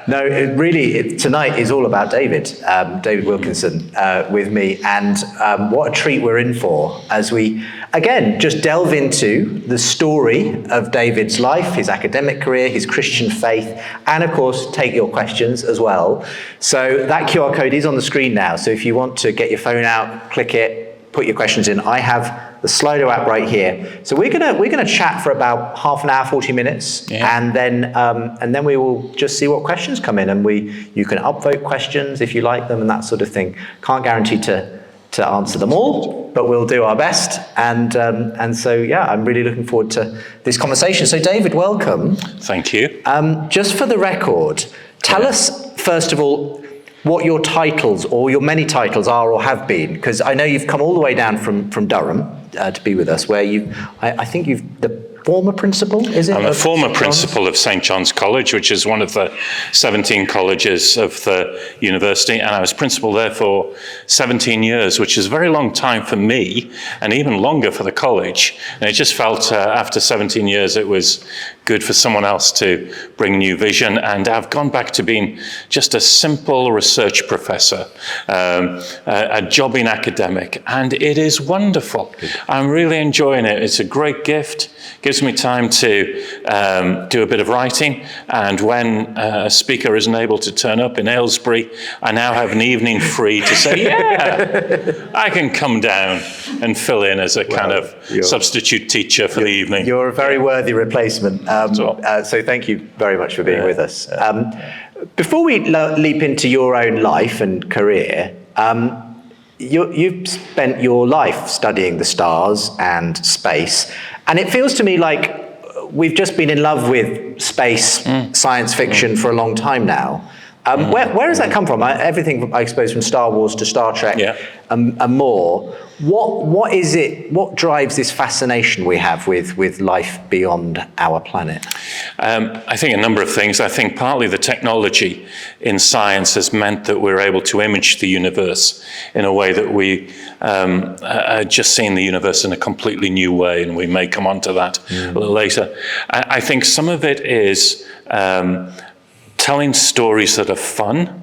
No, tonight is all about David Wilkinson with me, and what a treat we're in for as we, again, just delve into the story of David's life, his academic career, his Christian faith, and of course, take your questions as well. So that QR code is on the screen now, so if you want to get your phone out, click it, put your questions in. I have the Slido app right here. So we're gonna chat for about half an hour, 40 minutes, and then we will just see what questions come in, and you can upvote questions if you like them and that sort of thing. Can't guarantee to answer them all, but we'll do our best. And so yeah, I'm really looking forward to this conversation. So David, welcome. Thank you. Just for the record, tell us first of all what your titles or your many titles are or have been, because I know you've come all the way down from Durham to be with us, where I think you've the former principal, is it? I'm a former principal of St John's College, which is one of the 17 colleges of the university, and I was principal there for 17 years, which is a very long time for me, and even longer for the college. And it just felt after 17 years it was good for someone else to bring new vision, and I've gone back to being just a simple research professor, a jobbing academic, and it is wonderful. I'm really enjoying it. It's a great gift. Gives me time to do a bit of writing, and when a speaker isn't able to turn up in Aylesbury, I now have an evening free to say, yeah, I can come down and fill in as a kind of substitute teacher for the evening. You're a very worthy replacement. So thank you very much for being with us. Before we leap into your own life and career, you've spent your life studying the stars and space, and it feels to me like we've just been in love with space science fiction for a long time now. Where does that come from? Everything, I suppose, from Star Wars to Star Trek and more. What is it? What drives this fascination we have with life beyond our planet? I think a number of things. I think partly the technology in science has meant that we're able to image the universe in a way that we are just seeing the universe in a completely new way, and we may come on to that a little later. I think some of it is telling stories that are fun.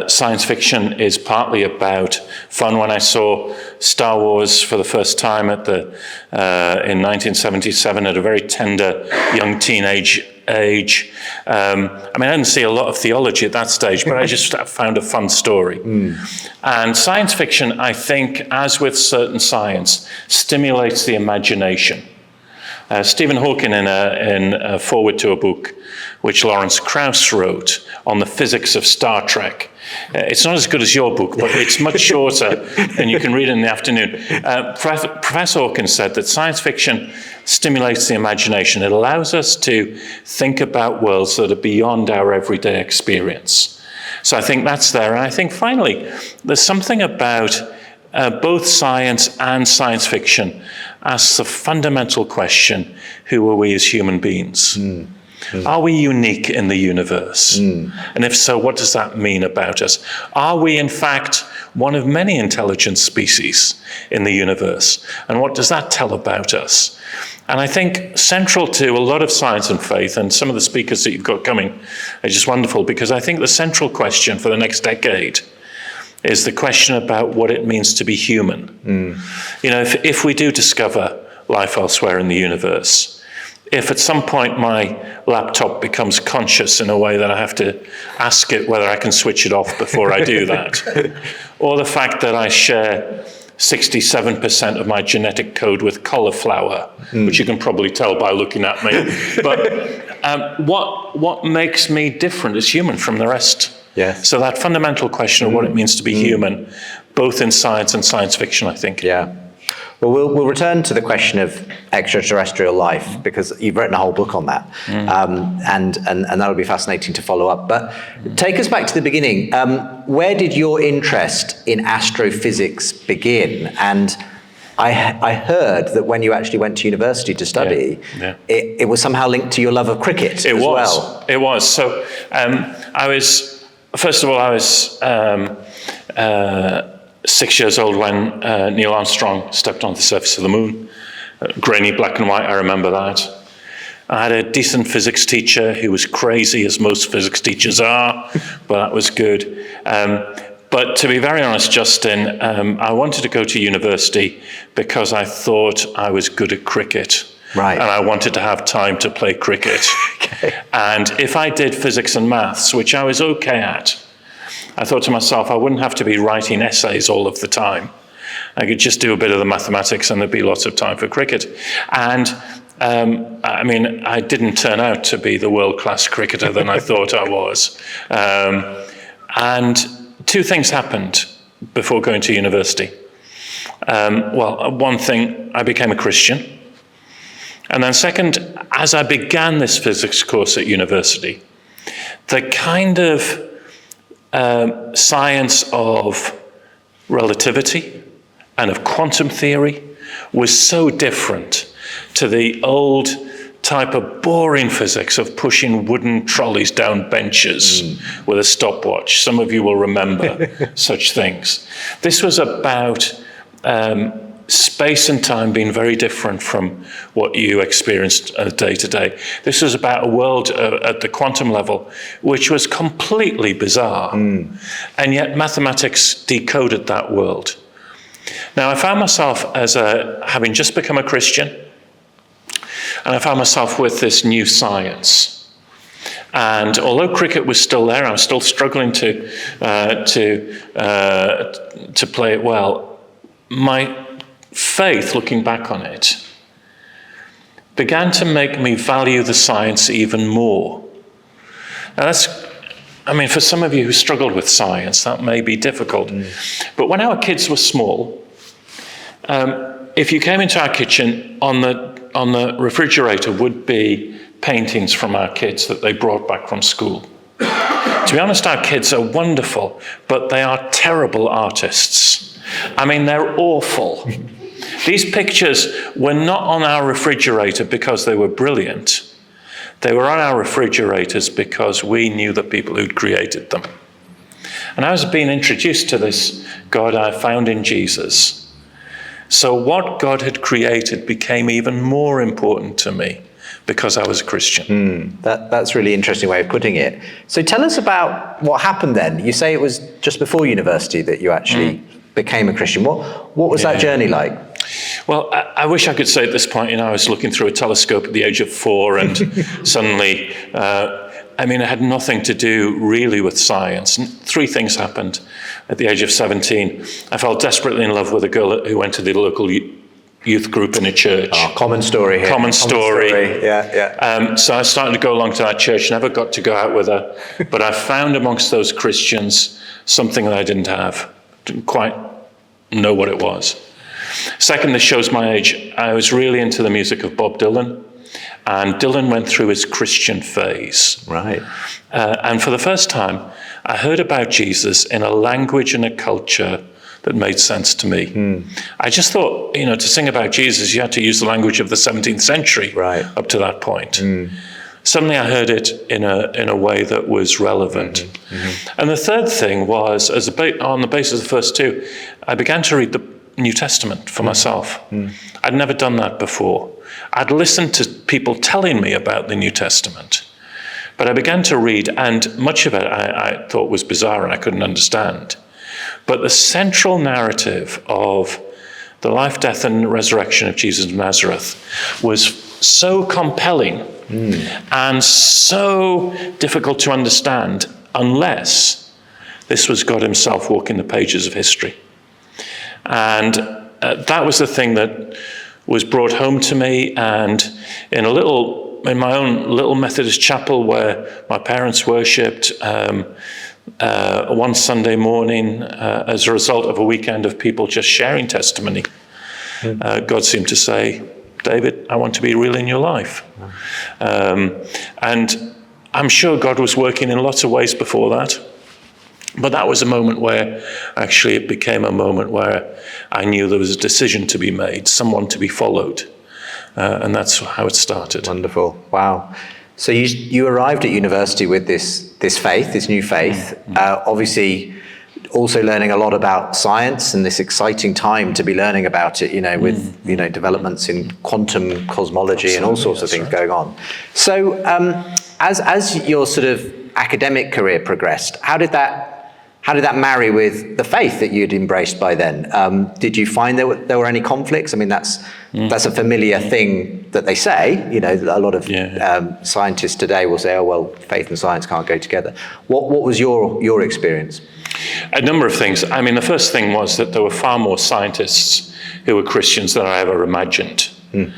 Science fiction is partly about fun. When I saw Star Wars for the first time in 1977 at a very tender young teenage age, I didn't see a lot of theology at that stage, but I just found a fun story. And science fiction, I think, as with certain science, stimulates the imagination. Stephen Hawking, in a foreword to a book which Lawrence Krauss wrote on the physics of Star Trek. It's not as good as your book, but it's much shorter, and you can read it in the afternoon. Professor Hawking said that science fiction stimulates the imagination. It allows us to think about worlds that are beyond our everyday experience. So I think that's there. And I think finally, there's something about both science and science fiction asks the fundamental question, who are we as human beings? Are we unique in the universe? And if so, what does that mean about us? Are we, in fact, one of many intelligent species in the universe? And what does that tell about us? And I think central to a lot of science and faith, and some of the speakers that you've got coming are just wonderful, because I think the central question for the next decade is the question about what it means to be human. You know, if we do discover life elsewhere in the universe, if at some point my laptop becomes conscious in a way that I have to ask it whether I can switch it off before I do that, or the fact that I share 67% of my genetic code with cauliflower, which you can probably tell by looking at me, but what makes me different as human from the rest? So that fundamental question of what it means to be human, both in science and science fiction, I think. Well, we'll return to the question of extraterrestrial life, because you've written a whole book on that, and that'll be fascinating to follow up. But take us back to the beginning. Where did your interest in astrophysics begin? And I heard that when you actually went to university to study, it was somehow linked to your love of cricket as well. It was. So I was 6 years old when Neil Armstrong stepped on the surface of the moon. Grainy black and white, I remember that. I had a decent physics teacher who was crazy, as most physics teachers are, but that was good. But to be very honest, Justin, I wanted to go to university because I thought I was good at cricket. Right. And I wanted to have time to play cricket. Okay. And if I did physics and maths, which I was okay at, I thought to myself, I wouldn't have to be writing essays all of the time. I could just do a bit of the mathematics and there'd be lots of time for cricket. And I mean, I didn't turn out to be the world-class cricketer that I thought I was. And two things happened before going to university. Well, one thing, I became a Christian. And then second, as I began this physics course at university, the kind of science of relativity and of quantum theory was so different to the old type of boring physics of pushing wooden trolleys down benches with a stopwatch. Some of you will remember such things. This was about space and time being very different from what you experienced day to day. This was about a world at the quantum level, which was completely bizarre. And yet mathematics decoded that world. Now, I found myself having just become a Christian, and I found myself with this new science. And although cricket was still there, I was still struggling to play it well. My faith, looking back on it, began to make me value the science even more. Now for some of you who struggled with science, that may be difficult. But when our kids were small, if you came into our kitchen, on the refrigerator would be paintings from our kids that they brought back from school. To be honest, our kids are wonderful, but they are terrible artists. I mean, they're awful. These pictures were not on our refrigerator because they were brilliant. They were on our refrigerators because we knew the people who'd created them. And I was being introduced to this God I found in Jesus. So what God had created became even more important to me because I was a Christian. That's a really interesting way of putting it. So tell us about what happened then. You say it was just before university that you actually became a Christian. What was that journey like? Well, I wish I could say at this point, I was looking through a telescope at the age of 4 and suddenly, it had nothing to do really with science. And 3 things happened at the age of 17. I fell desperately in love with a girl who went to the local youth group in a church. Oh, common story here. Common story. Yeah. So I started to go along to that church, never got to go out with her, but I found amongst those Christians something that I didn't have. Didn't quite know what it was. Second, this shows my age. I was really into the music of Bob Dylan, and Dylan went through his Christian phase. Right. And for the first time, I heard about Jesus in a language and a culture that made sense to me. I just thought, to sing about Jesus, you had to use the language of the 17th century up to that point. Suddenly I heard it in a way that was relevant. And the third thing was, on the basis of the first 2, I began to read the New Testament for myself. I'd never done that before. I'd listened to people telling me about the New Testament, but I began to read, and much of it I thought was bizarre and I couldn't understand. But the central narrative of the life, death, and resurrection of Jesus of Nazareth was so compelling and so difficult to understand unless this was God himself walking the pages of history. And that was the thing that was brought home to me. And in my own little Methodist chapel where my parents worshipped, one Sunday morning, as a result of a weekend of people just sharing testimony, God seemed to say, David, I want to be real in your life. And I'm sure God was working in lots of ways before that. But that was a moment where actually it became a moment where I knew there was a decision to be made, someone to be followed. And that's how it started. Wonderful. Wow. So you arrived at university with this faith, this new faith. Obviously, also learning a lot about science and this exciting time to be learning about it, with, developments in quantum cosmology and all sorts of things going on. So as your sort of academic career progressed, how did that marry with the faith that you'd embraced by then? Did you find there were any conflicts? I mean, that's a familiar thing that they say. A lot of scientists today will say, "Oh, well, faith and science can't go together." What was your experience? A number of things. I mean, the first thing was that there were far more scientists who were Christians than I ever imagined. And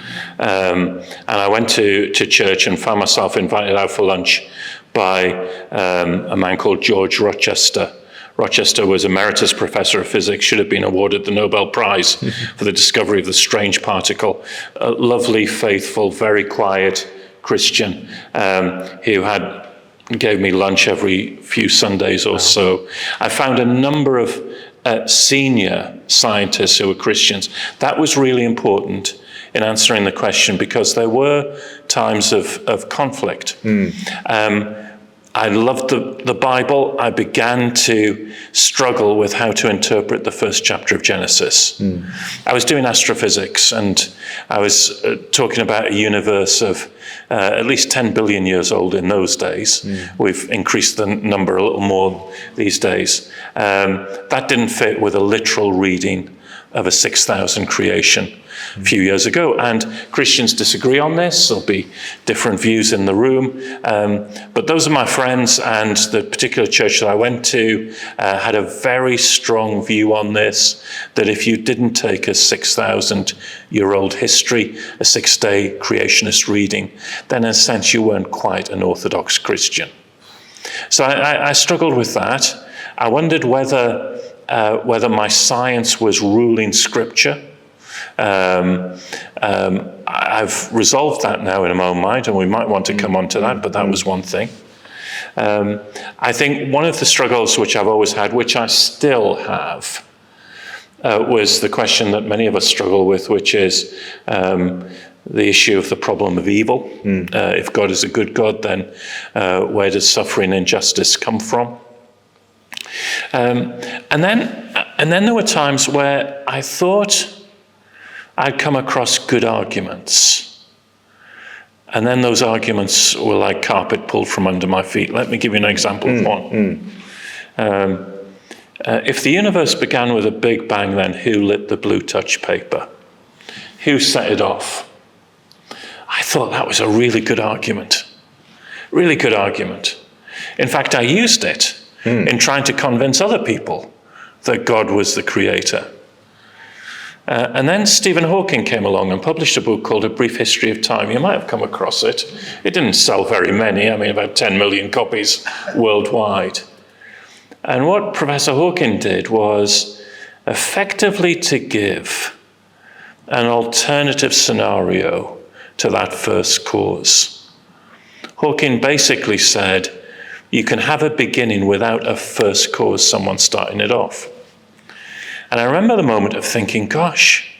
I went to church and found myself invited out for lunch by a man called George Rochester. Rochester was emeritus professor of physics, should have been awarded the Nobel Prize for the discovery of the strange particle. A lovely, faithful, very quiet Christian who gave me lunch every few Sundays or so. I found a number of senior scientists who were Christians. That was really important in answering the question, because there were times of conflict. I loved the Bible. I began to struggle with how to interpret the first chapter of Genesis. I was doing astrophysics, and I was talking about a universe of at least 10 billion years old in those days. We've increased the number a little more these days. That didn't fit with a literal reading of a 6,000 creation a few years ago. And Christians disagree on this. There'll be different views in the room. But those are my friends, and the particular church that I went to had a very strong view on this, that if you didn't take a 6,000-year-old history, a 6-day creationist reading, then in a sense you weren't quite an Orthodox Christian. So I struggled with that. I wondered whether my science was ruling Scripture. I've resolved that now in my own mind, and we might want to come on to that, but that was one thing. I think one of the struggles which I've always had, which I still have, was the question that many of us struggle with, which is the issue of the problem of evil. If God is a good God, then where does suffering and injustice come from? And then there were times where I thought I'd come across good arguments, and then those arguments were like carpet pulled from under my feet. Let me give you an example of one. If the universe began with a big bang, then who lit the blue touch paper? Who set it off? I thought that was a really good argument. Really good argument. In fact, I used it in trying to convince other people that God was the creator. And then Stephen Hawking came along and published a book called A Brief History of Time. You might have come across it. It didn't sell very many, about 10 million copies worldwide. And what Professor Hawking did was effectively to give an alternative scenario to that first cause. Hawking basically said, you can have a beginning without a first cause, someone starting it off. And I remember the moment of thinking, gosh,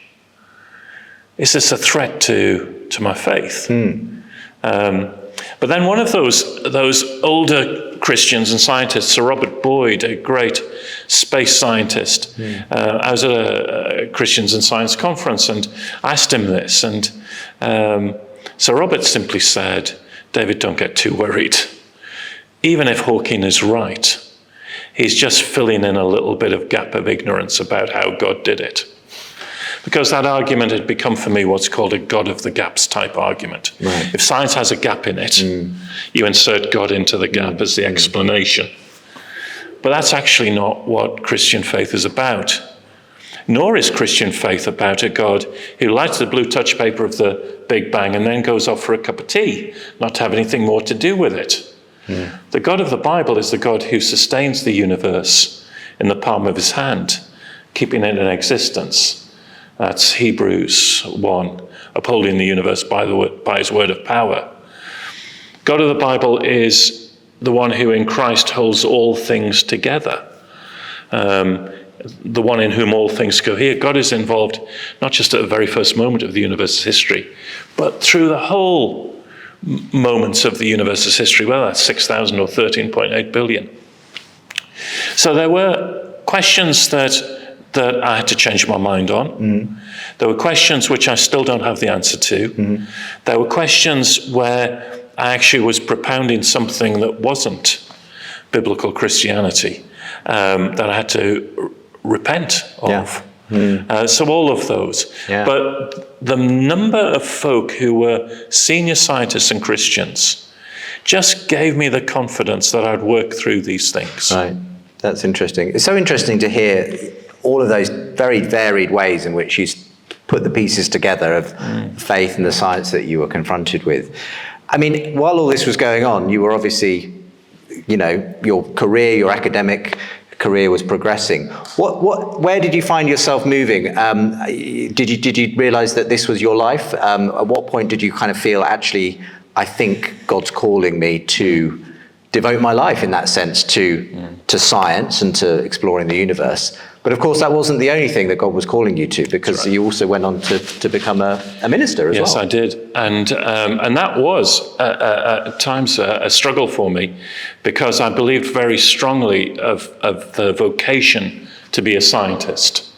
is this a threat to my faith? But then one of those older Christians and scientists, Sir Robert Boyd, a great space scientist, I was at a Christians and Science conference and asked him this. And Sir Robert simply said, David, don't get too worried. Even if Hawking is right, he's just filling in a little bit of gap of ignorance about how God did it. Because that argument had become for me what's called a God of the gaps type argument. Right. If science has a gap in it, you insert God into the gap as the explanation. But that's actually not what Christian faith is about. Nor is Christian faith about a God who lights the blue touch paper of the Big Bang and then goes off for a cup of tea, not to have anything more to do with it. The God of the Bible is the God who sustains the universe in the palm of his hand, keeping it in existence. That's Hebrews 1, upholding the universe by his word of power. God of the Bible is the one who in Christ holds all things together, the one in whom all things cohere. God is involved not just at the very first moment of the universe's history, but through the whole moments of the universe's history, whether that's 6,000 or 13.8 billion. So there were questions that I had to change my mind on. There were questions which I still don't have the answer to. There were questions where I actually was propounding something that wasn't biblical Christianity, that I had to repent of. So all of those. But the number of folk who were senior scientists and Christians just gave me the confidence that I'd work through these things. Right. That's interesting. It's so interesting to hear all of those very varied ways in which you put the pieces together of faith and the science that you were confronted with. I mean, while all this was going on, you were obviously, your career, your academic career was progressing. Where did you find yourself moving? Did you realize that this was your life? At what point did you kind of feel, actually, I think God's calling me to devote my life in that sense to science and to exploring the universe? But of course, that wasn't the only thing that God was calling you to, because you also went on to become a minister as well. Yes, I did. And that was at times a struggle for me, because I believed very strongly of the vocation to be a scientist,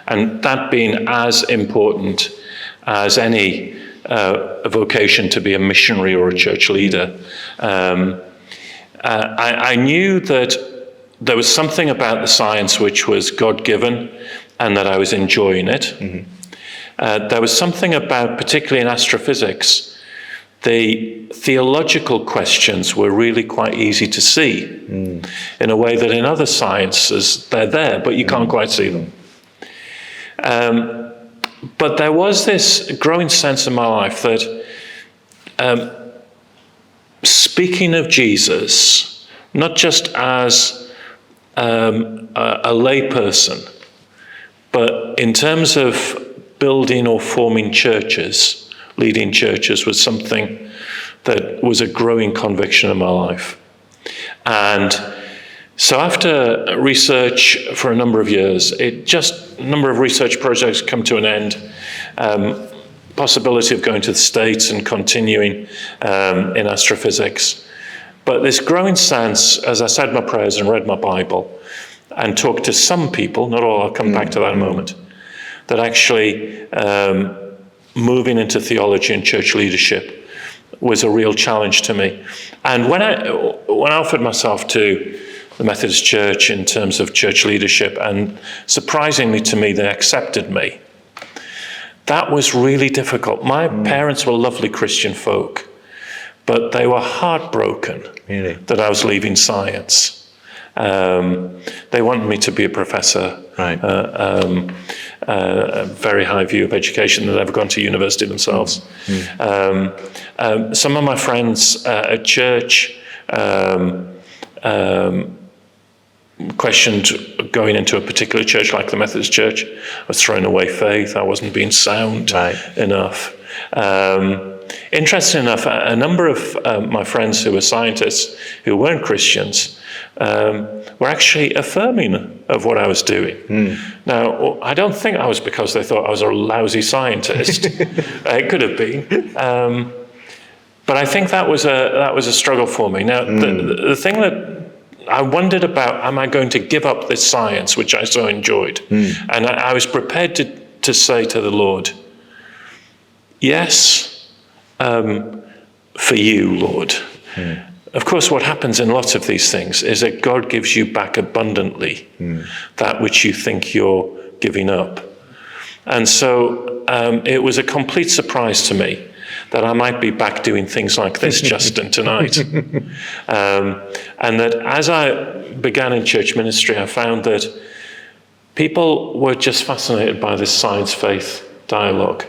and that being as important as any vocation to be a missionary or a church leader. I knew that there was something about the science which was God-given and that I was enjoying it. There was something about, particularly in astrophysics, the theological questions were really quite easy to see in a way that in other sciences, they're there, but you can't quite see them. But there was this growing sense in my life that speaking of Jesus, not just as a lay person, but in terms of building or forming churches, leading churches, was something that was a growing conviction in my life. And so after research for a number of years, a number of research projects come to an end. Possibility of going to the States and continuing in astrophysics. But this growing sense, as I said my prayers and read my Bible and talked to some people, not all, I'll come back to that in a moment, that actually moving into theology and church leadership was a real challenge to me. And when I offered myself to the Methodist Church in terms of church leadership, and surprisingly to me, they accepted me, that was really difficult. My parents were lovely Christian folk, but they were heartbroken that I was leaving science. They wanted me to be a professor, a very high view of education. They'd never gone to university themselves. Some of my friends at church questioned going into a particular church like the Methodist Church. I was throwing away faith. I wasn't being sound enough. Interesting enough, a number of my friends who were scientists, who weren't Christians, were actually affirming of what I was doing. Now, I don't think that was because they thought I was a lousy scientist. It could have been. But I think that was a struggle for me. Now, the thing that I wondered about, am I going to give up this science, which I so enjoyed? And I was prepared to say to the Lord, yes, for you, Lord. Of course, what happens in lots of these things is that God gives you back abundantly that which you think you're giving up. And so it was a complete surprise to me that I might be back doing things like this, Justin, tonight. And that as I began in church ministry, I found that people were just fascinated by this science-faith dialogue.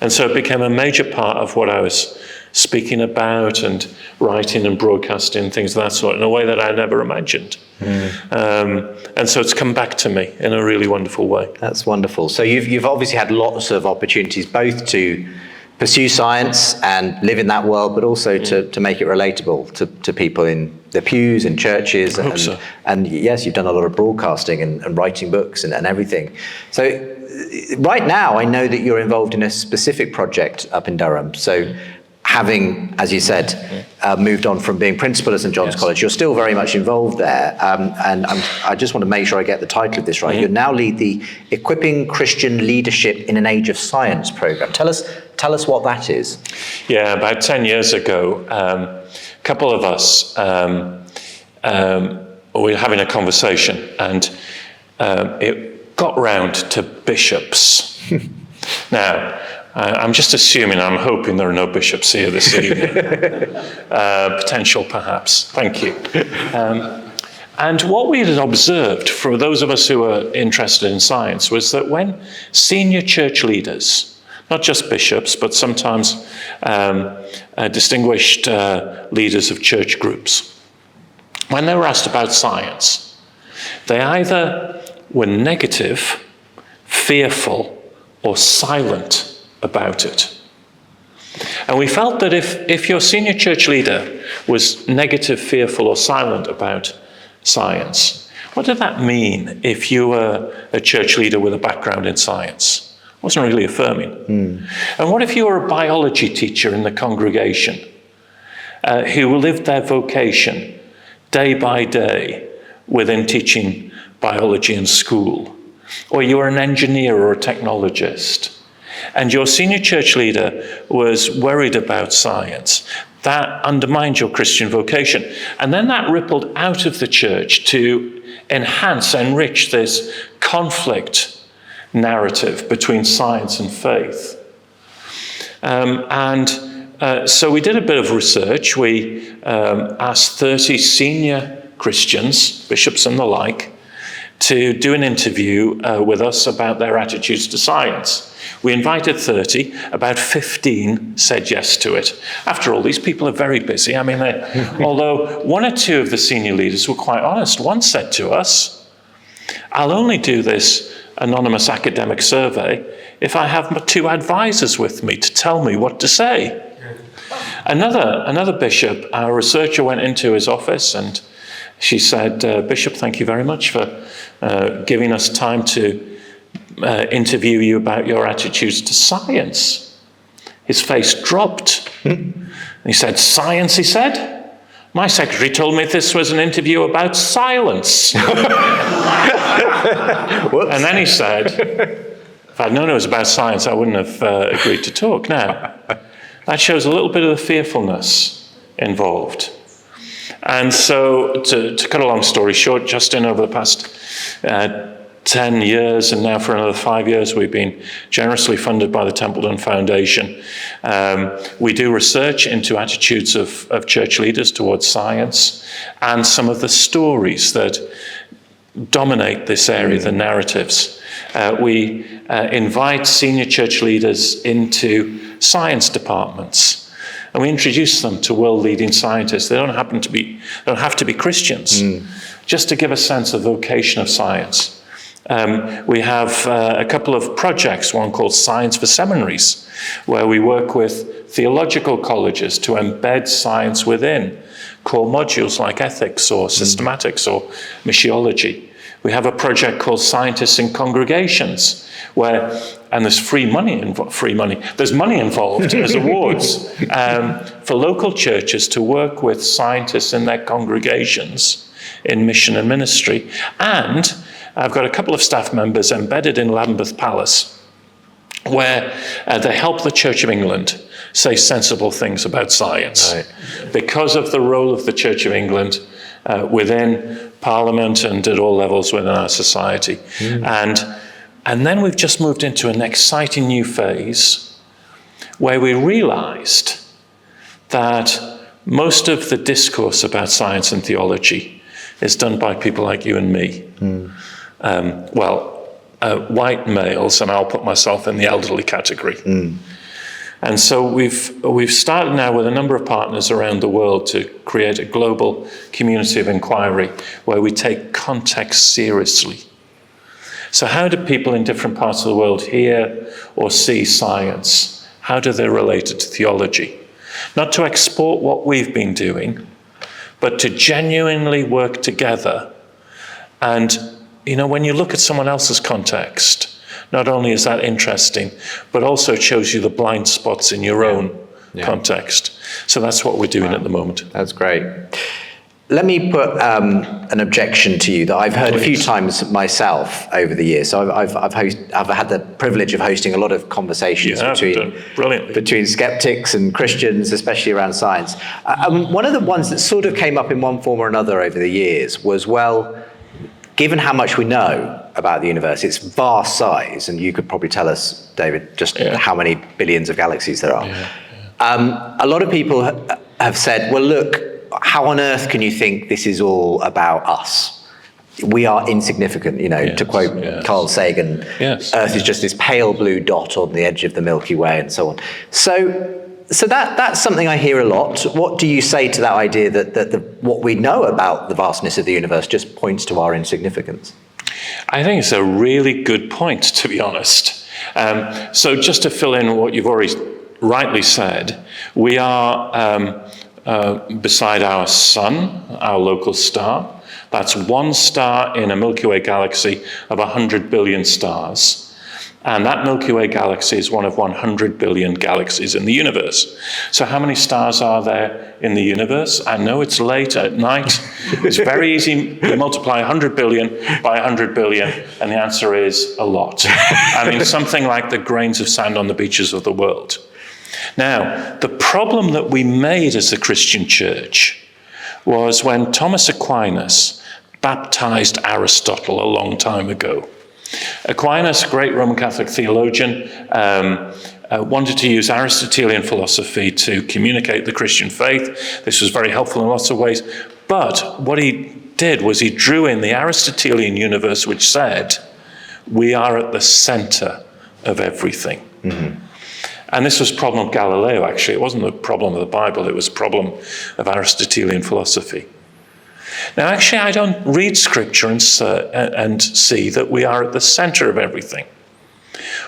And so it became a major part of what I was speaking about and writing and broadcasting, things of that sort, in a way that I never imagined. And so it's come back to me in a really wonderful way. That's wonderful. So you've obviously had lots of opportunities both to pursue science and live in that world, but also to make it relatable to people in the pews and churches. And yes, you've done a lot of broadcasting and writing books and everything. So right now, I know that you're involved in a specific project up in Durham. So having, as you said, moved on from being principal at St John's College, you're still very much involved there. I just want to make sure I get the title of this right. You now lead the Equipping Christian Leadership in an Age of Science program. Tell us what that is. Yeah, about 10 years ago, a couple of us we were having a conversation, and it got round to bishops. Now, I'm just assuming, I'm hoping there are no bishops here this evening. Potential, perhaps. Thank you. And what we had observed, for those of us who are interested in science, was that when senior church leaders, not just bishops, but sometimes distinguished leaders of church groups, when they were asked about science, they either were negative, fearful, or silent about it. And we felt that if your senior church leader was negative, fearful, or silent about science, what did that mean if you were a church leader with a background in science? It wasn't really affirming. And what if you were a biology teacher in the congregation who lived their vocation day by day within teaching biology in school? Or you were an engineer or a technologist, and your senior church leader was worried about science. That undermined your Christian vocation. And then that rippled out of the church to enrich this conflict narrative between science and faith. So we did a bit of research. We asked 30 senior Christians, bishops and the like, to do an interview with us about their attitudes to science. We invited 30, about 15 said yes to it. After all, these people are very busy. I mean, although one or two of the senior leaders were quite honest. One said to us, I'll only do this anonymous academic survey if I have 2 advisors with me to tell me what to say. Another bishop, our researcher, went into his office and she said, Bishop, thank you very much for giving us time to interview you about your attitudes to science. His face dropped. And he said, science, he said? My secretary told me this was an interview about silence. And then he said, if I'd known it was about science, I wouldn't have agreed to talk. Now, that shows a little bit of the fearfulness involved. And so, to cut a long story short, Justin, over the past 10 years, and now for another 5 years, we've been generously funded by the Templeton Foundation. We do research into attitudes of church leaders towards science and some of the stories that dominate this area, the narratives. We invite senior church leaders into science departments, and we introduce them to world-leading scientists. They don't have to be Christians, just to give a sense of vocation of science. We have a couple of projects, one called Science for Seminaries, where we work with theological colleges to embed science within core modules like ethics or systematics or missiology. We have a project called Scientists in Congregations, and there's there's money involved as awards for local churches to work with scientists in their congregations in mission and ministry. And I've got a couple of staff members embedded in Lambeth Palace where they help the Church of England say sensible things about science. Right. Because of the role of the Church of England within Parliament and at all levels within our society. And then we've just moved into an exciting new phase where we realized that most of the discourse about science and theology is done by people like you and me. White males, and I'll put myself in the elderly category. And so we've started now with a number of partners around the world to create a global community of inquiry where we take context seriously. So how do people in different parts of the world hear or see science? How do they relate it to theology? Not to export what we've been doing, but to genuinely work together. And, when you look at someone else's context, not only is that interesting, but also it shows you the blind spots in your own context. So that's what we're doing at the moment. That's great. Let me put an objection to you that I've heard a few times myself over the years. So I've had the privilege of hosting a lot of conversations between skeptics and Christians, especially around science. One of the ones that sort of came up in one form or another over the years was, well, given how much we know about the universe, its vast size, and you could probably tell us, David, just how many billions of galaxies there are. A lot of people have said, well, look, how on earth can you think this is all about us? We are insignificant, to quote Carl Sagan. Earth is just this pale blue dot on the edge of the Milky Way and so on. So that's something I hear a lot. What do you say to that idea that what we know about the vastness of the universe just points to our insignificance? I think it's a really good point, to be honest. So just to fill in what you've already rightly said, we are beside our sun, our local star. That's one star in a Milky Way galaxy of 100 billion stars. And that Milky Way galaxy is one of 100 billion galaxies in the universe. So how many stars are there in the universe? I know it's late at night. It's very easy. You multiply 100 billion by 100 billion, and the answer is a lot. I mean, something like the grains of sand on the beaches of the world. Now, the problem that we made as a Christian church was when Thomas Aquinas baptized Aristotle a long time ago. Aquinas, great Roman Catholic theologian, wanted to use Aristotelian philosophy to communicate the Christian faith. This was very helpful in lots of ways. But what he did was he drew in the Aristotelian universe, which said, we are at the center of everything. Mm-hmm. And this was a problem of Galileo, actually. It wasn't the problem of the Bible, it was a problem of Aristotelian philosophy. Now, actually, I don't read Scripture and see that we are at the center of everything.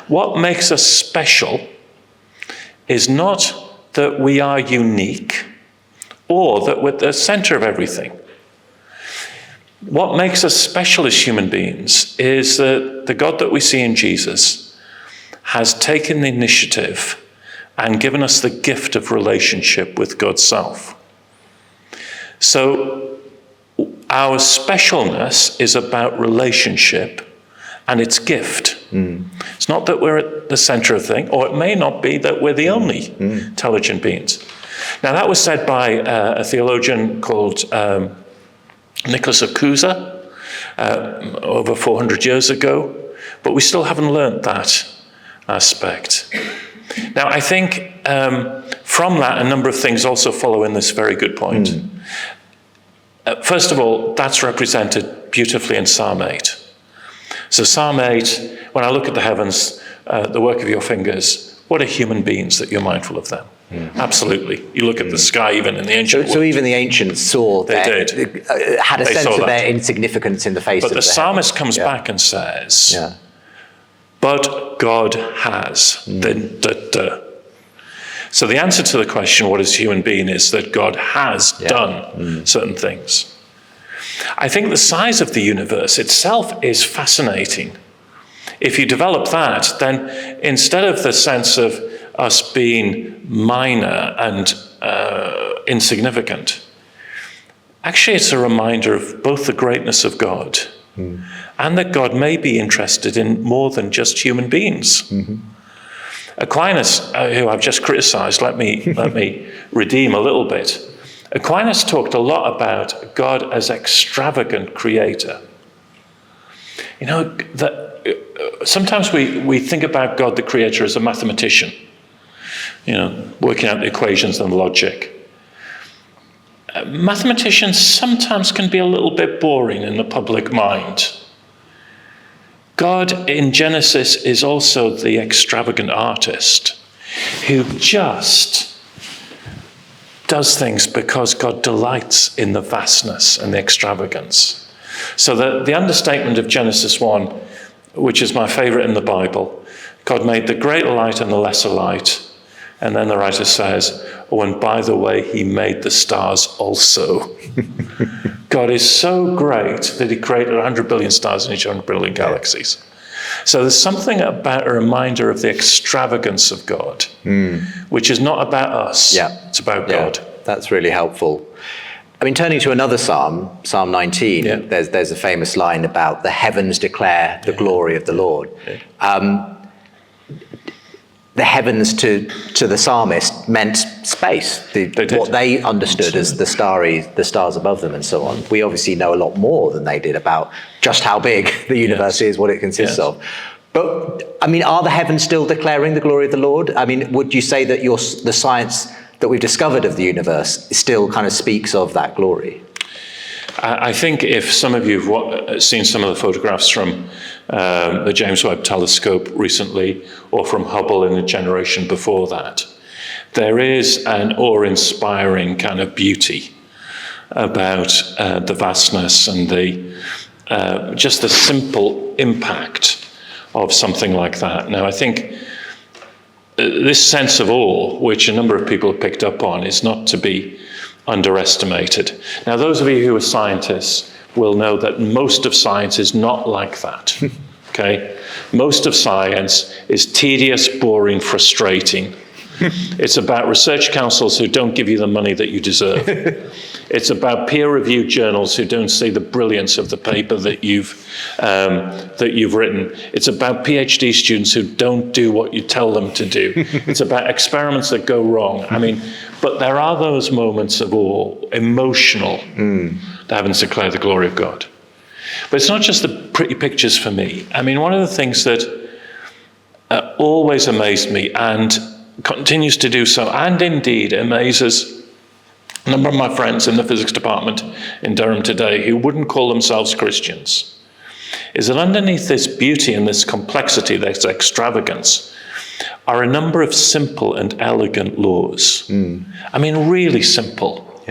What makes us special is not that we are unique or that we're at the center of everything. What makes us special as human beings is that the God that we see in Jesus has taken the initiative and given us the gift of relationship with God's self. So our specialness is about relationship and its gift. It's not that we're at the center of things, or it may not be that we're the only intelligent beings. Now, that was said by a theologian called Nicholas of Cusa over 400 years ago, but we still haven't learned that aspect. Now, I think from that, a number of things also follow in this very good point. First of all, that's represented beautifully in Psalm 8. So Psalm 8, when I look at the heavens, the work of your fingers, what are human beings that you're mindful of them? Absolutely. You look at the sky, even in the ancient world. So even the ancients saw that, had a sense of their insignificance in the face of the psalmist comes back and says, but God has. So the answer to the question, what is human being, is that God has done certain things. I think the size of the universe itself is fascinating. If you develop that, then instead of the sense of us being minor and insignificant, actually it's a reminder of both the greatness of God and that God may be interested in more than just human beings. Aquinas, who I've just criticized, let me redeem a little bit. Aquinas talked a lot about God as extravagant creator. You know, sometimes we think about God the creator as a mathematician, working out the equations and logic. Mathematicians sometimes can be a little bit boring in the public mind. God in Genesis is also the extravagant artist who just does things because God delights in the vastness and the extravagance. So the understatement of Genesis 1, which is my favorite in the Bible, God made the greater light and the lesser light. And then the writer says, oh, and by the way, he made the stars also. God is so great that he created 100 billion stars in each 100 billion galaxies. So there's something about a reminder of the extravagance of God, which is not about us, it's about God. That's really helpful. I mean, turning to another psalm, Psalm 19, there's a famous line about the heavens declare the glory of the Lord. The heavens to the psalmist meant space, what they understood as the stars above them and so on. We obviously know a lot more than they did about just how big the universe is, what it consists of. But, I mean, are the heavens still declaring the glory of the Lord? I mean, would you say that the science that we've discovered of the universe still kind of speaks of that glory? I think if some of you have seen some of the photographs from the James Webb Telescope recently, or from Hubble in the generation before that, there is an awe-inspiring kind of beauty about the vastness and just the simple impact of something like that. Now, I think this sense of awe, which a number of people have picked up on, is not to be underestimated. Now, those of you who are scientists will know that most of science is not like that, okay? Most of science is tedious, boring, frustrating. It's about research councils who don't give you the money that you deserve. It's about peer-reviewed journals who don't see the brilliance of the paper that you've written. It's about PhD students who don't do what you tell them to do. It's about experiments that go wrong. I mean, but there are those moments of awe, emotional, that heavens declare the glory of God. But it's not just the pretty pictures for me. I mean, one of the things that always amazed me and continues to do so, and indeed amazes a number of my friends in the physics department in Durham today who wouldn't call themselves Christians, is that underneath this beauty and this complexity, this extravagance, are a number of simple and elegant laws. I mean, really simple,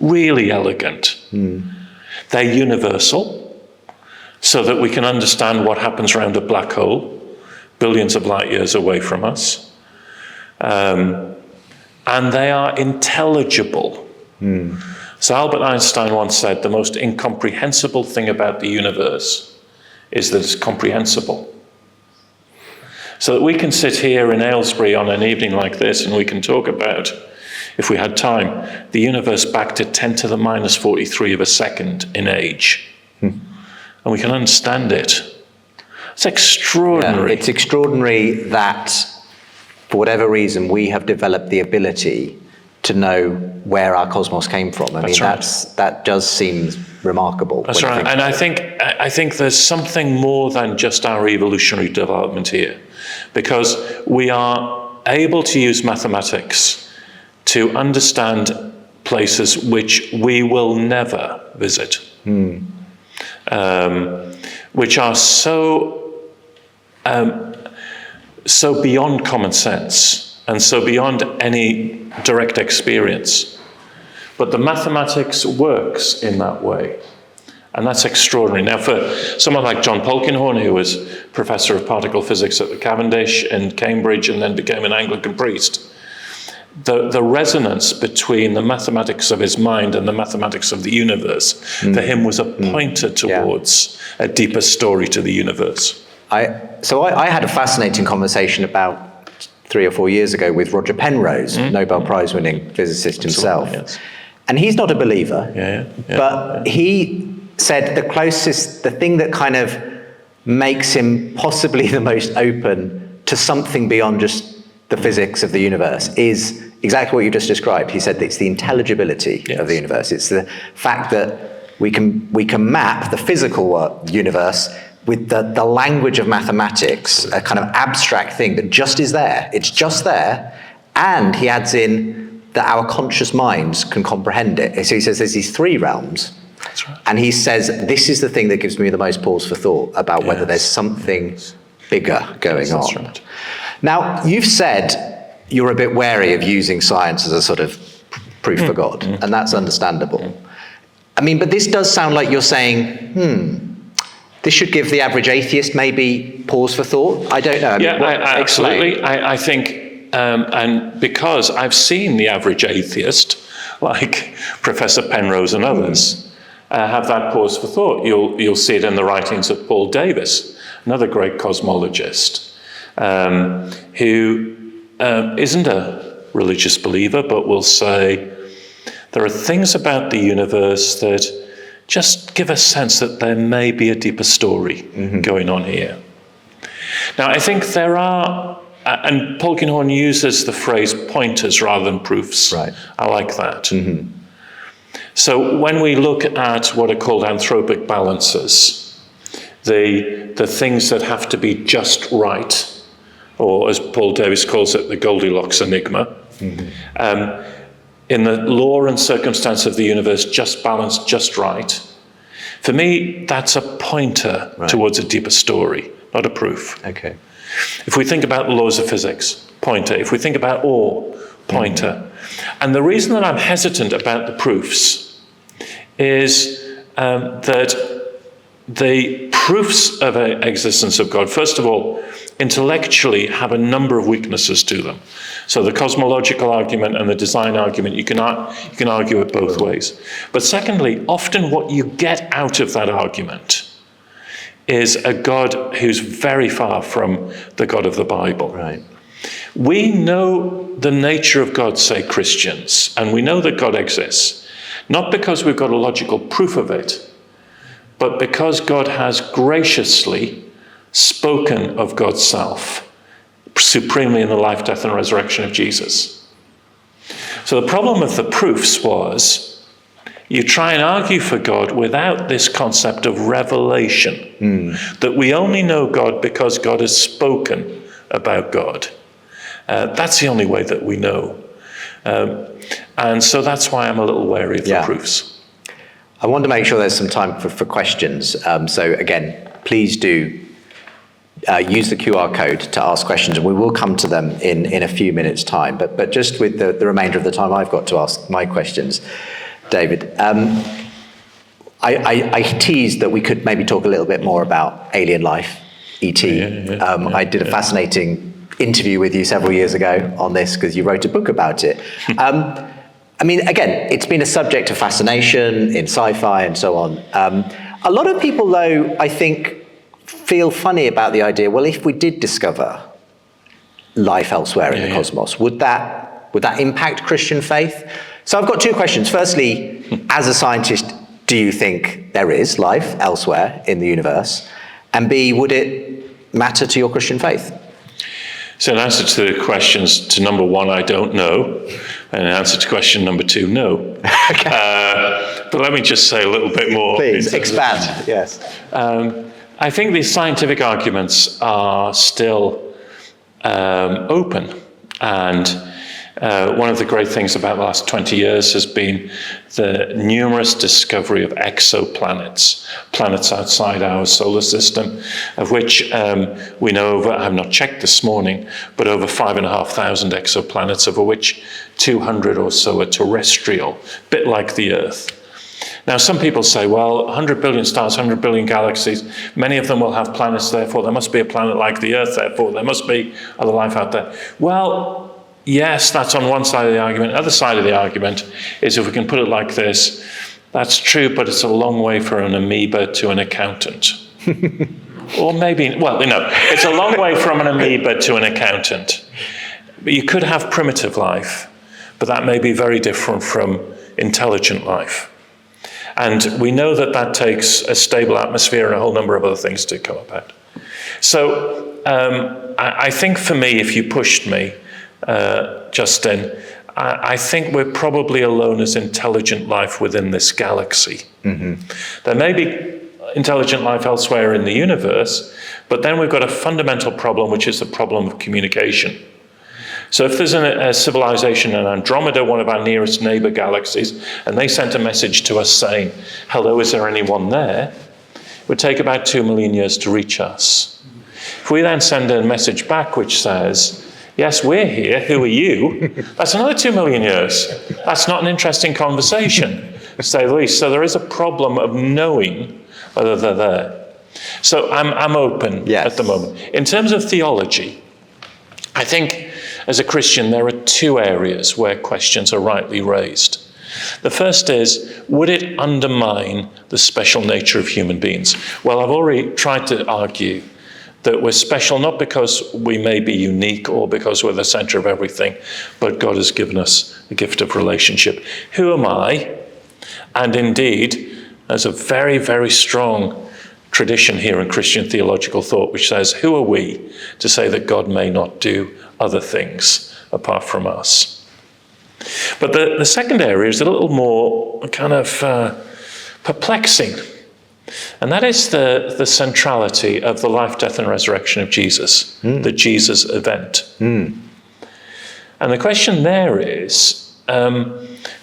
really elegant. They're universal, so that we can understand what happens around a black hole, billions of light years away from us. And they are intelligible. So Albert Einstein once said, the most incomprehensible thing about the universe is that it's comprehensible. So that we can sit here in Aylesbury on an evening like this and we can talk about, if we had time, the universe back to 10 to the minus 43 of a second in age. And we can understand it. It's extraordinary. It's extraordinary that, for whatever reason, we have developed the ability to know where our cosmos came from. I mean, that does seem remarkable. That's right. And I think there's something more than just our evolutionary development here, because we are able to use mathematics to understand places which we will never visit, which are so beyond common sense and so beyond any direct experience. But the mathematics works in that way. And that's extraordinary. Now, for someone like John Polkinghorne, who was professor of particle physics at the Cavendish in Cambridge and then became an Anglican priest, the resonance between the mathematics of his mind and the mathematics of the universe for him was a pointer towards a deeper story to the universe. So I had a fascinating conversation about 3 or 4 years ago with Roger Penrose, Nobel Prize winning physicist himself. Yes. And he's not a believer, but he said the thing that kind of makes him possibly the most open to something beyond just the physics of the universe is exactly what you just described. He said that it's the intelligibility of the universe. It's the fact that we can map the physical universe with the language of mathematics, a kind of abstract thing that just is there. It's just there. And he adds in that our conscious minds can comprehend it. So he says there's these 3 realms. That's right. And he says, this is the thing that gives me the most pause for thought about whether there's something bigger going on. Right. Now, you've said you're a bit wary of using science as a sort of proof for God, and that's understandable. I mean, but this does sound like you're saying, this should give the average atheist maybe pause for thought. I don't know. I mean, absolutely. I think, and because I've seen the average atheist, like Professor Penrose and others, have that pause for thought, you'll see it in the writings of Paul Davis, another great cosmologist, who isn't a religious believer, but will say there are things about the universe that just give a sense that there may be a deeper story going on here. Now, I think there are, and Polkinghorne uses the phrase pointers rather than proofs. Right. I like that. So when we look at what are called anthropic balances, the things that have to be just right, or as Paul Davis calls it, the Goldilocks enigma, in the law and circumstance of the universe, just balanced, just right. For me, that's a pointer towards a deeper story, not a proof. Okay. If we think about the laws of physics, pointer. If we think about awe, pointer. And the reason that I'm hesitant about the proofs is that the proofs of an existence of God, first of all, intellectually have a number of weaknesses to them. So the cosmological argument and the design argument, you can argue it both ways. But secondly, often what you get out of that argument is a God who's very far from the God of the Bible. Right. We know the nature of God, say Christians, and we know that God exists, not because we've got a logical proof of it, but because God has graciously spoken of God's self supremely in the life, death, and resurrection of Jesus. So the problem with the proofs was you try and argue for God without this concept of revelation, that we only know God because God has spoken about God. That's the only way that we know. And so that's why I'm a little wary of the proofs. I want to make sure there's some time for questions. So again, please do use the QR code to ask questions, and we will come to them in a few minutes' time. But just with the remainder of the time I've got to ask my questions, David, I teased that we could maybe talk a little bit more about alien life, ET. I did a fascinating interview with you several years ago on this because you wrote a book about it. I mean, again, it's been a subject of fascination in sci-fi and so on. A lot of people, though, I think, feel funny about the idea, well, if we did discover life elsewhere in the cosmos, would that impact Christian faith? So I've got two questions. Firstly, as a scientist, do you think there is life elsewhere in the universe? And B, would it matter to your Christian faith? So in answer to the questions, to number one, I don't know. And in answer to question number two, no. Okay. But let me just say a little bit more. Please, expand, yes. I think these scientific arguments are still open. And one of the great things about the last 20 years has been the numerous discovery of exoplanets, planets outside our solar system, of which we know over, I've not checked this morning, but over 5,500 exoplanets, of which 200 or so are terrestrial, a bit like the Earth. Now, some people say, well, 100 billion stars, 100 billion galaxies, many of them will have planets, therefore there must be a planet like the Earth, therefore there must be other life out there. Well, yes, that's on one side of the argument. The other side of the argument is, if we can put it like this, that's true, but it's a long way from an amoeba to an accountant. Or maybe, well, it's a long way from an amoeba to an accountant. But you could have primitive life, but that may be very different from intelligent life. And we know that that takes a stable atmosphere and a whole number of other things to come about. So I think for me, if you pushed me, Justin, I think we're probably alone as intelligent life within this galaxy. There may be intelligent life elsewhere in the universe, but then we've got a fundamental problem, which is the problem of communication. So if there's a civilization in Andromeda, one of our nearest neighbor galaxies, and they sent a message to us saying, hello, is there anyone there? It would take about 2 million years to reach us. If we then send a message back which says, yes, we're here, who are you? That's another 2 million years. That's not an interesting conversation, to say the least. So there is a problem of knowing whether they're there. So I'm open at the moment. In terms of theology, I think as a Christian, there are two areas where questions are rightly raised. The first is, would it undermine the special nature of human beings? Well, I've already tried to argue that we're special not because we may be unique or because we're the center of everything, but God has given us the gift of relationship. Who am I? And indeed, there's a very, very strong tradition here in Christian theological thought which says, who are we to say that God may not do other things apart from us? But the second area is a little more kind of perplexing. And that is the centrality of the life, death, and resurrection of Jesus, the Jesus event. And the question there is,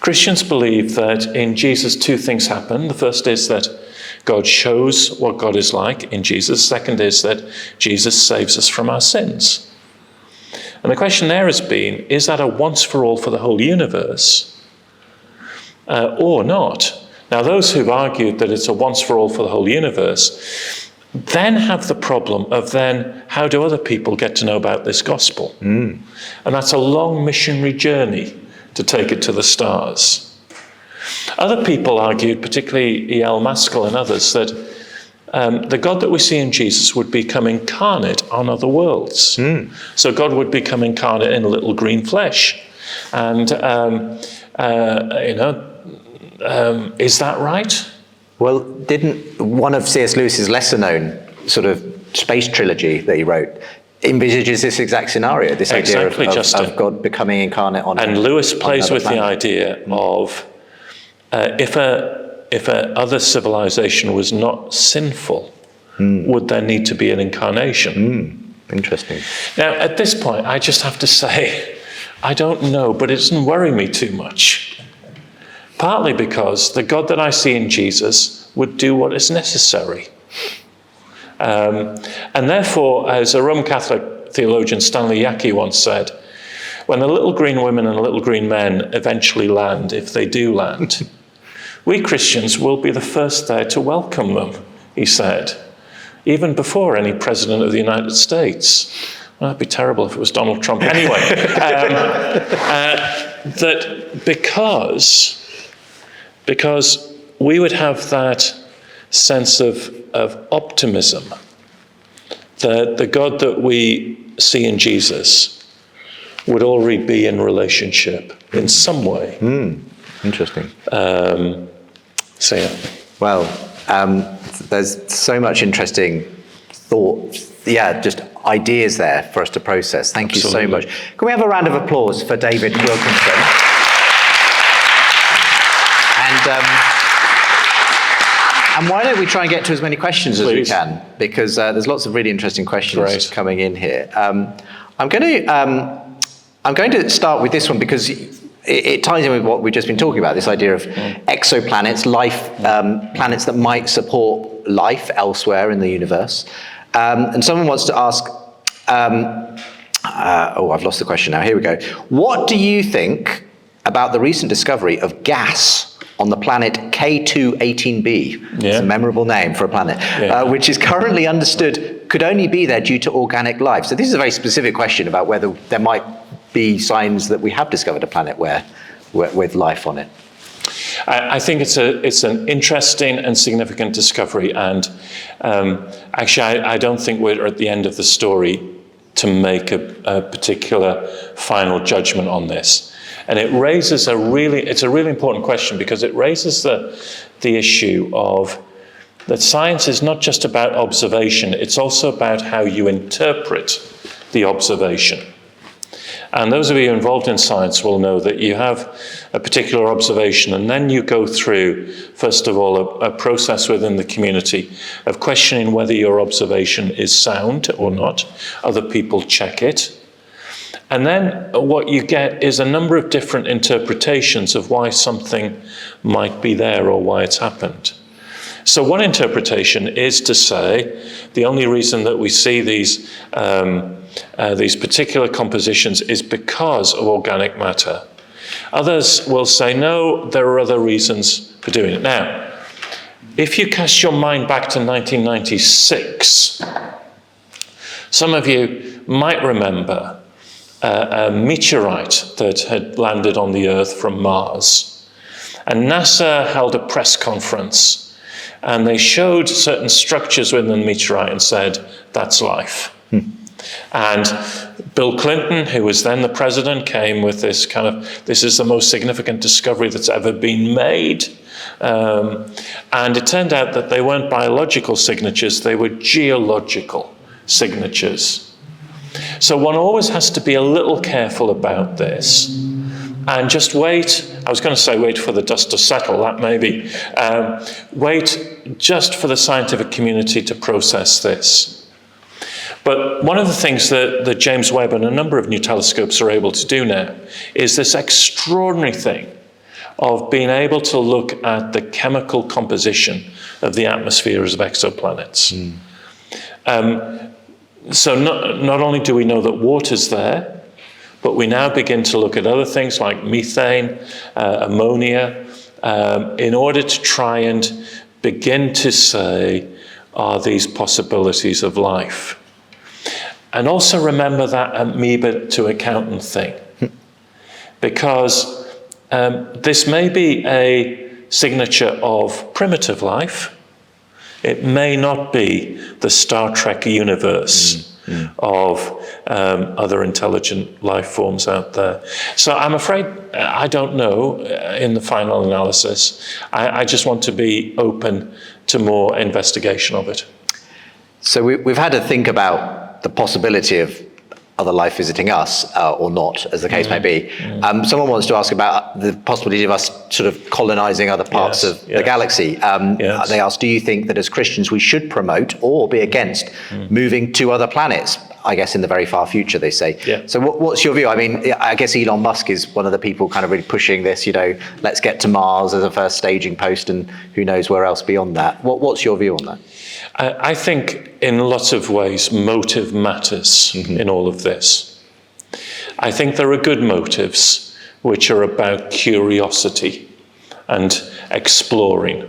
Christians believe that in Jesus 2 things happen. The first is that God shows what God is like in Jesus. Second is that Jesus saves us from our sins. And the question there has been, is that a once for all for the whole universe or not? Now, those who've argued that it's a once for all for the whole universe then have the problem of then how do other people get to know about this gospel? And that's a long missionary journey to take it to the stars. Other people argued, particularly E.L. Maskell and others, that the God that we see in Jesus would become incarnate on other worlds. So God would become incarnate in little green flesh. And, is that right? Well, didn't one of C.S. Lewis's lesser-known sort of space trilogy that he wrote envisages this exact scenario, this idea of God becoming incarnate on And Lewis plays with the idea of if a other civilization was not sinful, would there need to be an incarnation? Interesting. Now, at this point, I just have to say, I don't know, but it doesn't worry me too much. Partly because the God that I see in Jesus would do what is necessary. And therefore, as a Roman Catholic theologian, Stanley Yackey, once said, when the little green women and the little green men eventually land, if they do land, we Christians will be the first there to welcome them, he said, even before any president of the United States. Well, that'd be terrible if it was Donald Trump. Anyway, that because we would have that sense of optimism, that the God that we see in Jesus would already be in relationship in some way. Interesting. So yeah. Well, there's so much interesting thought, just ideas there for us to process. Thank you so much. Can we have a round of applause for David Wilkinson? And why don't we try and get to as many questions as we can? Because there's lots of really interesting questions coming in here. I'm going to start with this one because it ties in with what we've just been talking about, this idea of exoplanets, life, planets that might support life elsewhere in the universe. And someone wants to ask, I've lost the question now. Here we go. What do you think about the recent discovery of gas on the planet K2-18b, it's a memorable name for a planet, which is currently understood could only be there due to organic life? So this is a very specific question about whether there might be signs that we have discovered a planet with life on it. I think it's an interesting and significant discovery, and actually I don't think we're at the end of the story to make a particular final judgment on this. And it raises it's a really important question because it raises the issue of that science is not just about observation, it's also about how you interpret the observation. And those of you involved in science will know that you have a particular observation and then you go through, first of all, a process within the community of questioning whether your observation is sound or not. Other people check it. And then what you get is a number of different interpretations of why something might be there or why it's happened. So one interpretation is to say the only reason that we see these particular compositions is because of organic matter. Others will say, no, there are other reasons for doing it. Now, if you cast your mind back to 1996, some of you might remember a meteorite that had landed on the Earth from Mars. And NASA held a press conference, and they showed certain structures within the meteorite and said, that's life. And Bill Clinton, who was then the president, came with this kind of, this is the most significant discovery that's ever been made. And it turned out that they weren't biological signatures, they were geological signatures. So one always has to be a little careful about this and just wait. I was going to say wait for the dust to settle, that maybe. Wait just for the scientific community to process this. But one of the things that James Webb and a number of new telescopes are able to do now is this extraordinary thing of being able to look at the chemical composition of the atmospheres of exoplanets. So not only do we know that water's there, but we now begin to look at other things like methane, ammonia, in order to try and begin to say, are these possibilities of life? And also remember that amoeba to accountant thing, because this may be a signature of primitive life. It may not be the Star Trek universe of other intelligent life forms out there. So I'm afraid I don't know in the final analysis. I just want to be open to more investigation of it. So we've had to think about the possibility of other life visiting us or not, as the case may be. Someone wants to ask about the possibility of us sort of colonizing other parts of the galaxy. They ask, do you think that as Christians we should promote or be against moving to other planets? I guess in the very far future, they say. So what's your view? I mean, I guess Elon Musk is one of the people kind of really pushing this, let's get to Mars as a first staging post and who knows where else beyond that. What's your view on that? I think in lots of ways motive matters in all of this. I think there are good motives which are about curiosity and exploring.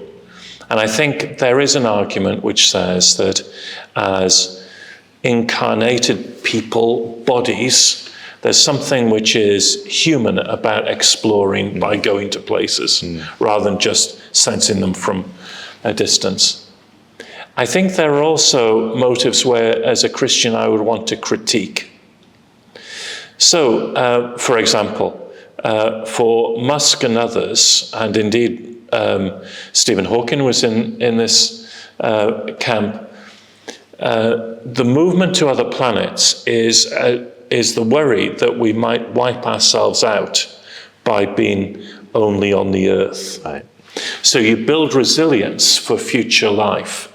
And I think there is an argument which says that as incarnated people, bodies, there's something which is human about exploring by going to places rather than just sensing them from a distance. I think there are also motives where, as a Christian, I would want to critique. So, for example, for Musk and others, and indeed Stephen Hawking was in this camp, the movement to other planets is the worry that we might wipe ourselves out by being only on the Earth. Right. So you build resilience for future life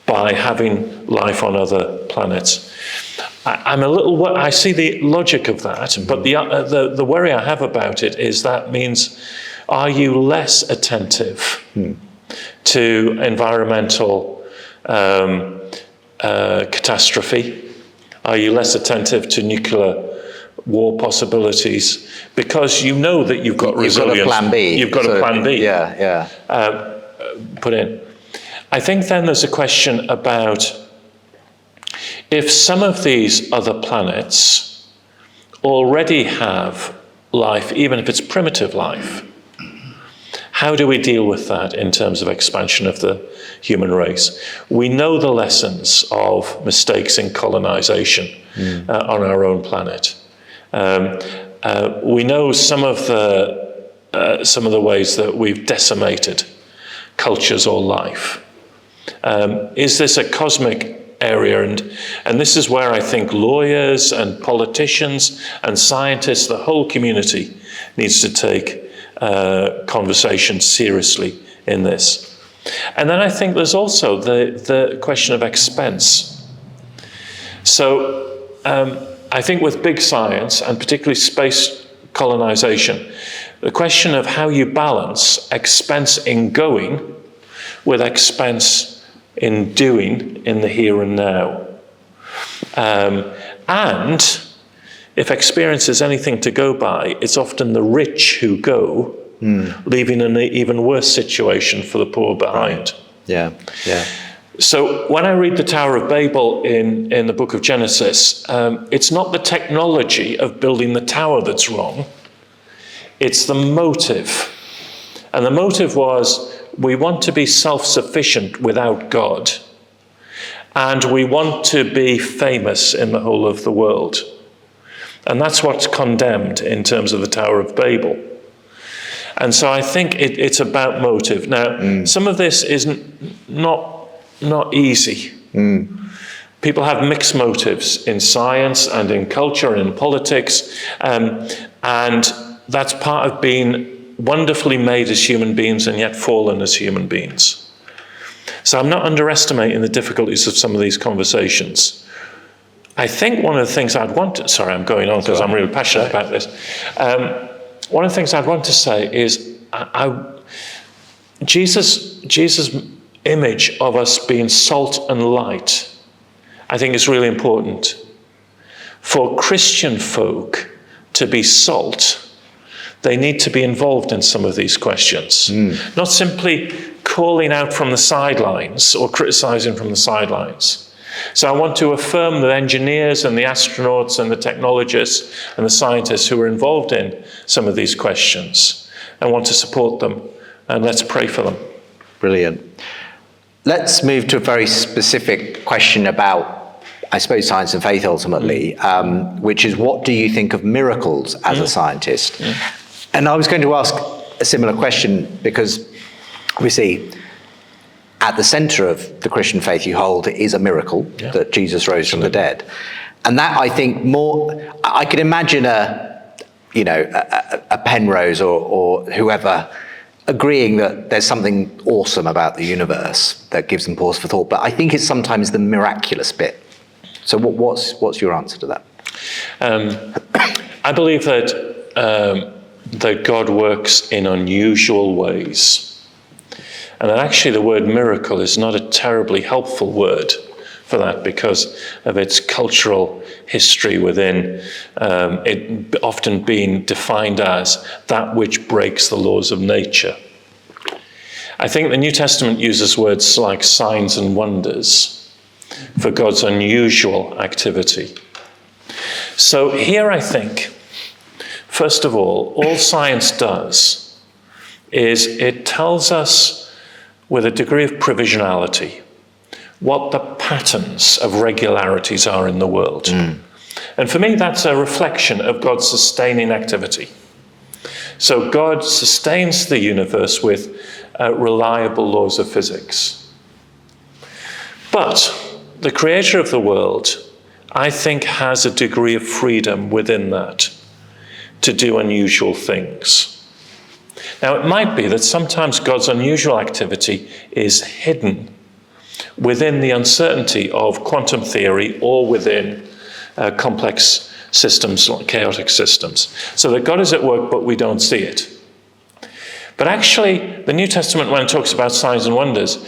by having life on other planets. I see the logic of that, but the worry I have about it is that means, are you less attentive to environmental catastrophe? Are you less attentive to nuclear war possibilities? Because you know that you've got resilience. You've got a plan B. You've got a plan B. Put in. I think then there's a question about if some of these other planets already have life, even if it's primitive life, how do we deal with that in terms of expansion of the human race? We know the lessons of mistakes in colonization on our own planet. We know some of the ways that we've decimated cultures or life. Is this a cosmic area? And this is where I think lawyers and politicians and scientists, the whole community, needs to take conversation seriously in this. And then I think there's also the question of expense. So I think with big science, and particularly space colonization, the question of how you balance expense in going with expense in doing in the here and now. And if experience is anything to go by, it's often the rich who go, leaving an even worse situation for the poor behind. Yeah. So when I read the Tower of Babel in the book of Genesis, it's not the technology of building the tower that's wrong, it's the motive And the motive was, we want to be self-sufficient without God. And we want to be famous in the whole of the world. And that's what's condemned in terms of the Tower of Babel. And so I think it's about motive. Now, some of this is not easy. People have mixed motives in science and in culture and in politics. And that's part of being wonderfully made as human beings and yet fallen as human beings. So I'm not underestimating the difficulties of some of these conversations. I think one of the things I'd want to, sorry, I'm going on because I'm really passionate about this. One of the things I'd want to say is Jesus' image of us being salt and light, I think is really important. For Christian folk to be salt, they need to be involved in some of these questions. Not simply calling out from the sidelines or criticizing from the sidelines. So I want to affirm the engineers and the astronauts and the technologists and the scientists who are involved in some of these questions. I want to support them, and let's pray for them. Brilliant. Let's move to a very specific question about, I suppose, science and faith ultimately, which is, what do you think of miracles as a scientist? And I was going to ask a similar question because, obviously, at the center of the Christian faith you hold is a miracle, that Jesus rose from the dead. And that, I think, I could imagine a Penrose or whoever agreeing that there's something awesome about the universe that gives them pause for thought. But I think it's sometimes the miraculous bit. So what's your answer to that? I believe that God works in unusual ways. And that actually the word miracle is not a terribly helpful word for that because of its cultural history within it often being defined as that which breaks the laws of nature. I think the New Testament uses words like signs and wonders for God's unusual activity. So here I think, first of all science does is it tells us with a degree of provisionality what the patterns of regularities are in the world. And for me, that's a reflection of God's sustaining activity. So God sustains the universe with reliable laws of physics. But the creator of the world, I think, has a degree of freedom within that to do unusual things. Now, it might be that sometimes God's unusual activity is hidden within the uncertainty of quantum theory or within complex systems, like chaotic systems. So that God is at work, but we don't see it. But actually, the New Testament, when it talks about signs and wonders,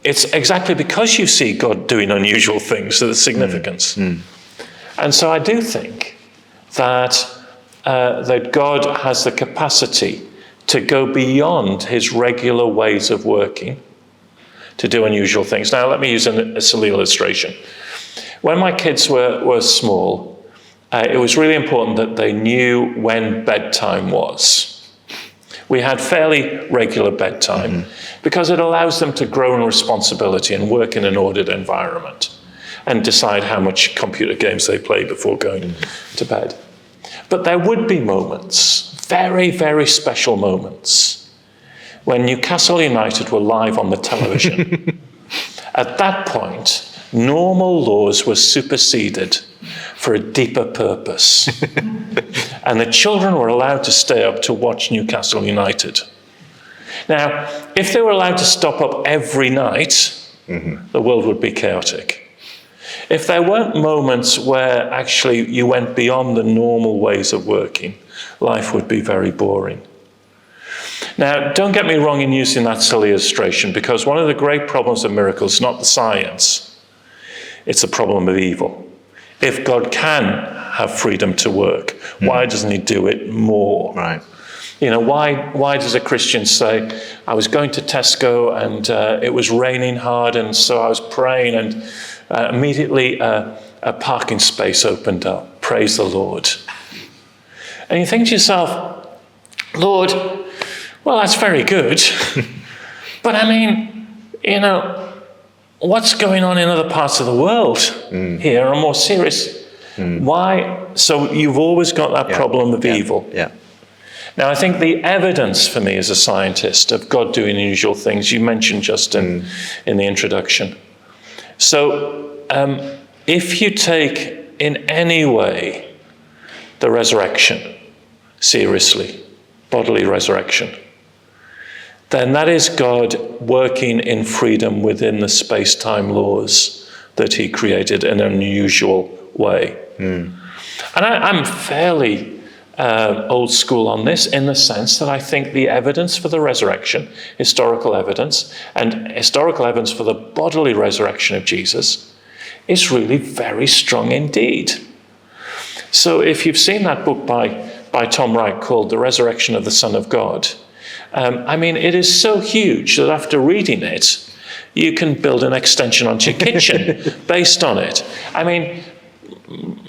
it's exactly because you see God doing unusual things that there's significance. And so I do think that God has the capacity to go beyond his regular ways of working to do unusual things. Now, let me use a silly illustration. When my kids were small, it was really important that they knew when bedtime was. We had fairly regular bedtime because it allows them to grow in responsibility and work in an ordered environment and decide how much computer games they play before going to bed. But there would be moments, very, very special moments, when Newcastle United were live on the television. At that point, normal laws were superseded for a deeper purpose. And the children were allowed to stay up to watch Newcastle United. Now, if they were allowed to stop up every night, the world would be chaotic. If there weren't moments where actually you went beyond the normal ways of working, life would be very boring. Now, don't get me wrong in using that silly illustration, because one of the great problems of miracles is not the science, it's the problem of evil. If God can have freedom to work, why doesn't he do it more? Right. Why does a Christian say, I was going to Tesco and it was raining hard, and so I was praying, and immediately a parking space opened up. Praise the Lord. And you think to yourself, Lord, Well, that's very good. But I mean, what's going on in other parts of the world here are more serious. Why? So you've always got that problem of evil. Yeah. Now, I think the evidence for me as a scientist of God doing unusual things, you mentioned just in the introduction. So if you take in any way the resurrection seriously, bodily resurrection, then that is God working in freedom within the space-time laws that he created in an unusual way. And I'm fairly old school on this in the sense that I think the evidence for the resurrection, historical evidence, and historical evidence for the bodily resurrection of Jesus is really very strong indeed. So if you've seen that book by Tom Wright called The Resurrection of the Son of God, I mean, it is so huge that after reading it, you can build an extension onto your kitchen based on it. I mean,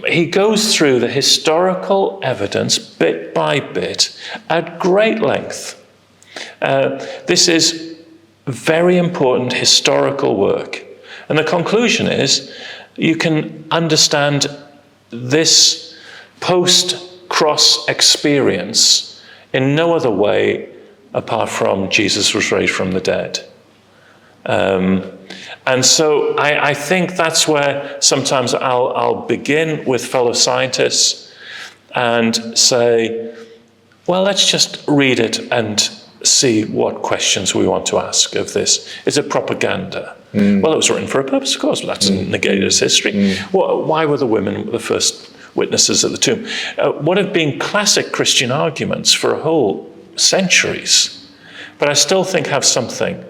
he goes through the historical evidence bit by bit at great length. This is very important historical work. And the conclusion is you can understand this post-cross experience in no other way apart from Jesus was raised from the dead. And so I think that's where sometimes I'll begin with fellow scientists and say, well, let's just read it and see what questions we want to ask of this. Is it propaganda? Well, it was written for a purpose, of course, but that's negated as history. Why were the women the first witnesses at the tomb? What have been classic Christian arguments for a whole centuries, but I still think have something.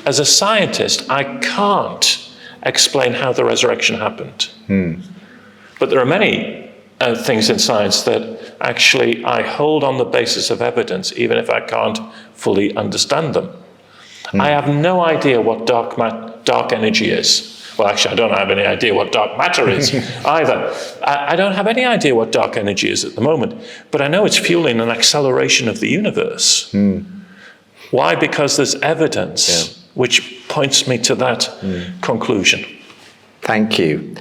As a scientist, I can't explain how the resurrection happened. But there are many things in science that actually I hold on the basis of evidence, even if I can't fully understand them. I have no idea what dark energy is. Well, actually, I don't have any idea what dark matter is either. I don't have any idea what dark energy is at the moment, but I know it's fueling an acceleration of the universe. Why? Because there's evidence which points me to that conclusion. Thank you.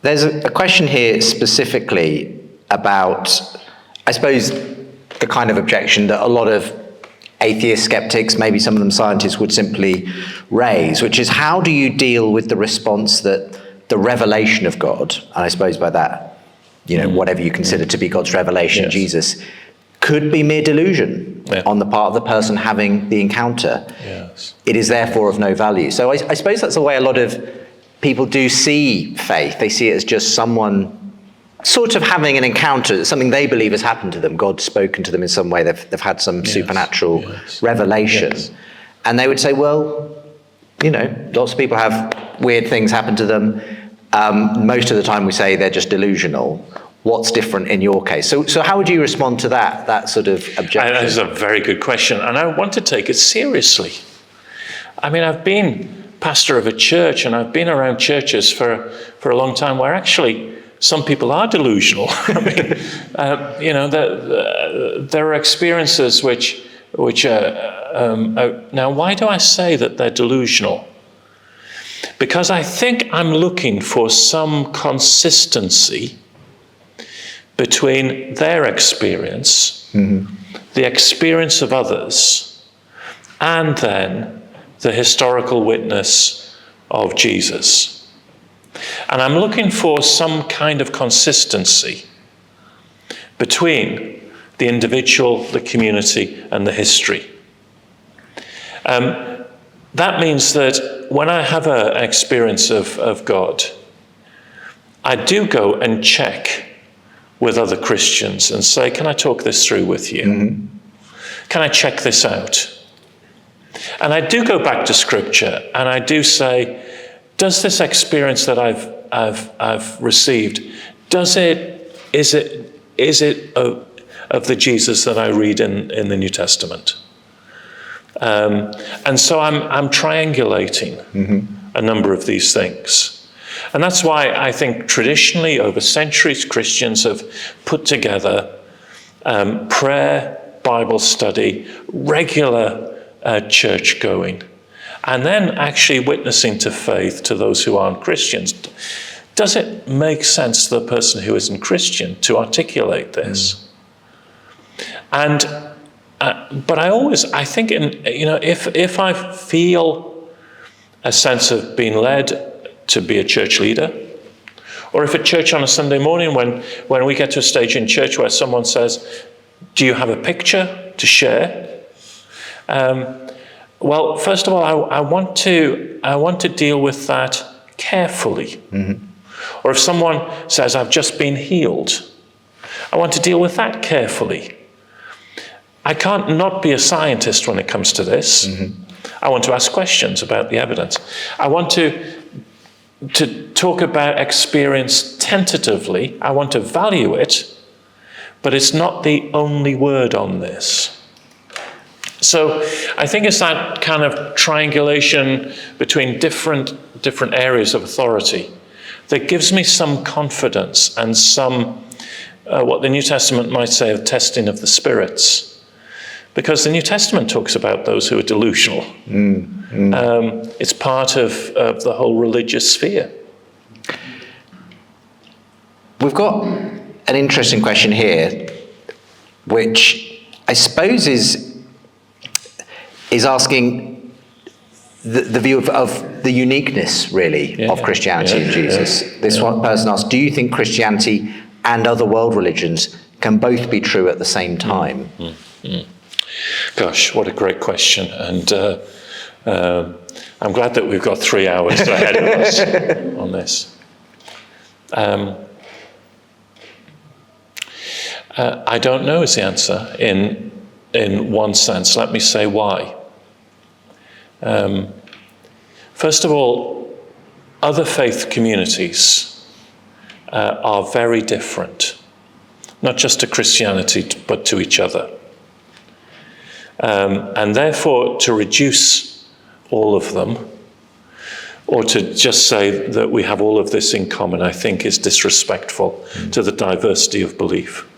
There's a question here specifically about, I suppose, the kind of objection that a lot of atheist skeptics, maybe some of them scientists, would simply raise, which is how do you deal with the response that the revelation of God, and I suppose by that, whatever you consider to be God's revelation, Jesus, could be mere delusion on the part of the person having the encounter. It is therefore of no value. So I suppose that's the way a lot of people do see faith. They see it as just someone sort of having an encounter, something they believe has happened to them. God's spoken to them in some way. They've had some supernatural revelation. And they would say, well, lots of people have weird things happen to them. Most of the time we say they're just delusional. What's different in your case? So how would you respond to that sort of objection? That is a very good question, and I want to take it seriously. I mean, I've been pastor of a church, and I've been around churches for a long time where actually some people are delusional. I mean, there are experiences which now, why do I say that they're delusional? Because I think I'm looking for some consistency between their experience, the experience of others, and then the historical witness of Jesus. And I'm looking for some kind of consistency between the individual, the community, and the history. That means that when I have an experience of God, I do go and check with other Christians and say, can I talk this through with you? Can I check this out? And I do go back to Scripture and I do say, does this experience that I've received, is it of the Jesus that I read in the New Testament? And so I'm triangulating a number of these things. And that's why I think traditionally over centuries Christians have put together prayer, Bible study, regular church going, and then actually witnessing to faith to those who aren't Christians, does it make sense to the person who isn't Christian to articulate this? And but I think if I feel a sense of being led to be a church leader, or if at church on a Sunday morning when we get to a stage in church where someone says, do you have a picture to share? Well, first of all, I want to deal with that carefully. Or if someone says, I've just been healed, I want to deal with that carefully. I can't not be a scientist when it comes to this. I want to ask questions about the evidence. I want to talk about experience tentatively. I want to value it, but it's not the only word on this. So I think it's that kind of triangulation between different areas of authority that gives me some confidence and some, what the New Testament might say, of testing of the spirits. Because the New Testament talks about those who are delusional. It's part of the whole religious sphere. We've got an interesting question here, which I suppose is asking the view of the uniqueness, really, of Christianity and Jesus. This one person asked, do you think Christianity and other world religions can both be true at the same time? Gosh, what a great question. And I'm glad that we've got 3 hours ahead of us on this. I don't know is the answer in one sense. Let me say why. First of all, other faith communities are very different, not just to Christianity, but to each other. And therefore, to reduce all of them, or to just say that we have all of this in common, I think is disrespectful to the diversity of belief.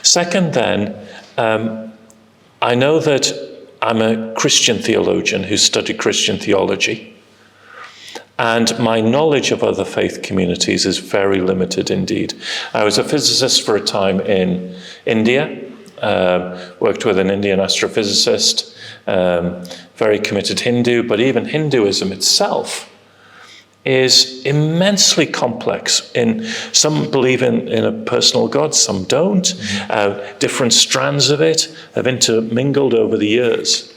Second, then, I know that I'm a Christian theologian who studied Christian theology, and my knowledge of other faith communities is very limited indeed. I was a physicist for a time in India, worked with an Indian astrophysicist, very committed Hindu, but even Hinduism itself is immensely complex. Some believe in a personal God, some don't. Different strands of it have intermingled over the years.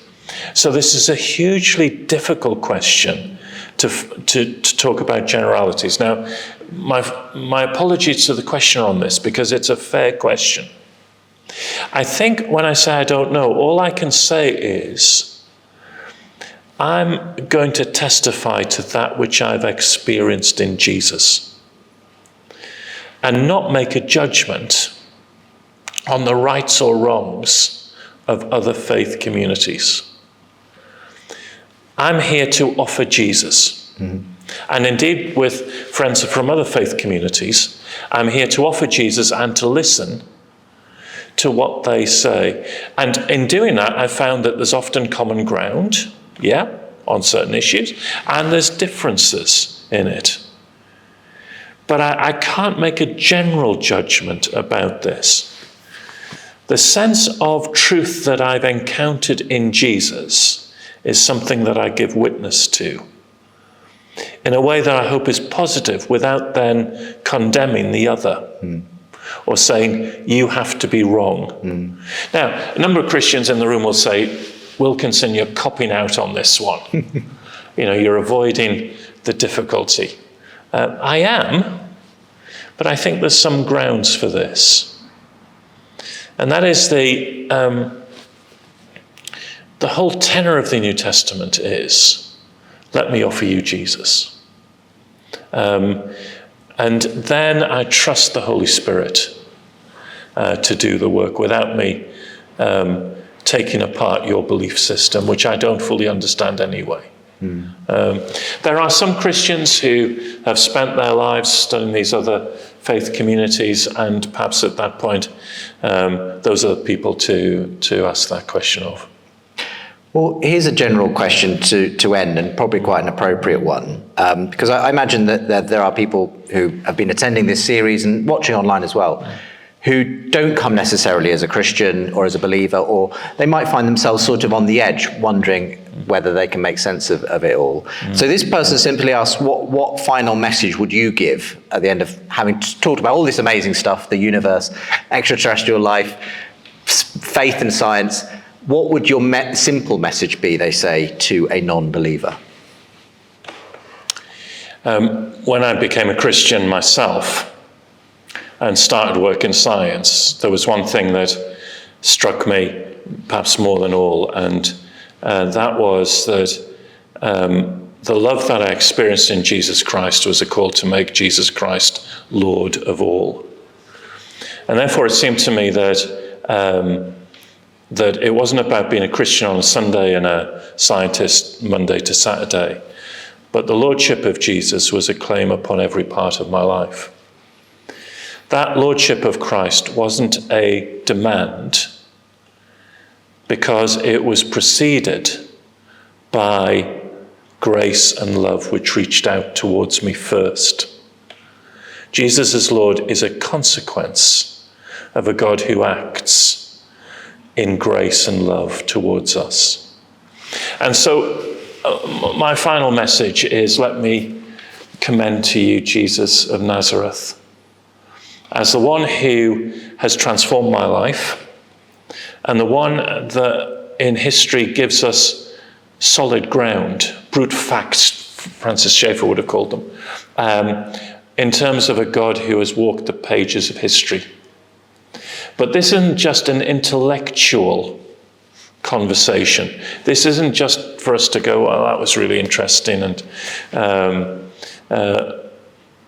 So this is a hugely difficult question to talk about generalities. Now, my apologies to the questioner on this, because it's a fair question. I think when I say I don't know, all I can say is I'm going to testify to that which I've experienced in Jesus and not make a judgment on the rights or wrongs of other faith communities. I'm here to offer Jesus. And indeed, with friends from other faith communities, I'm here to offer Jesus and to listen to what they say. And in doing that, I found that there's often common ground, on certain issues, and there's differences in it. But I can't make a general judgment about this. The sense of truth that I've encountered in Jesus is something that I give witness to in a way that I hope is positive, without then condemning the other. Or saying, you have to be wrong. Now, a number of Christians in the room will say, Wilkinson, you're copping out on this one. You're avoiding the difficulty. I am, but I think there's some grounds for this. And that is the whole tenor of the New Testament is, let me offer you Jesus. And then I trust the Holy Spirit to do the work without me taking apart your belief system, which I don't fully understand anyway. There are some Christians who have spent their lives studying these other faith communities, and perhaps at that point, those are the people to ask that question of. Well, here's a general question to end, and probably quite an appropriate one, because I imagine that there are people who have been attending this series and watching online as well, who don't come necessarily as a Christian or as a believer, or they might find themselves sort of on the edge, wondering whether they can make sense of it all. So this person simply asks, what final message would you give at the end of having talked about all this amazing stuff, the universe, extraterrestrial life, faith and science? What would your simple message be, they say, to a non-believer? When I became a Christian myself and started work in science, there was one thing that struck me perhaps more than all, and that was that the love that I experienced in Jesus Christ was a call to make Jesus Christ Lord of all. And therefore it seemed to me that that it wasn't about being a Christian on a Sunday and a scientist Monday to Saturday, but the Lordship of Jesus was a claim upon every part of my life. That Lordship of Christ wasn't a demand, because it was preceded by grace and love which reached out towards me first. Jesus as Lord is a consequence of a God who acts in grace and love towards us. And so my final message is, let me commend to you Jesus of Nazareth as the one who has transformed my life, and the one that in history gives us solid ground, brute facts, Francis Schaeffer would have called them, in terms of a God who has walked the pages of history. But this isn't just an intellectual conversation. This isn't just for us to go, well, that was really interesting. And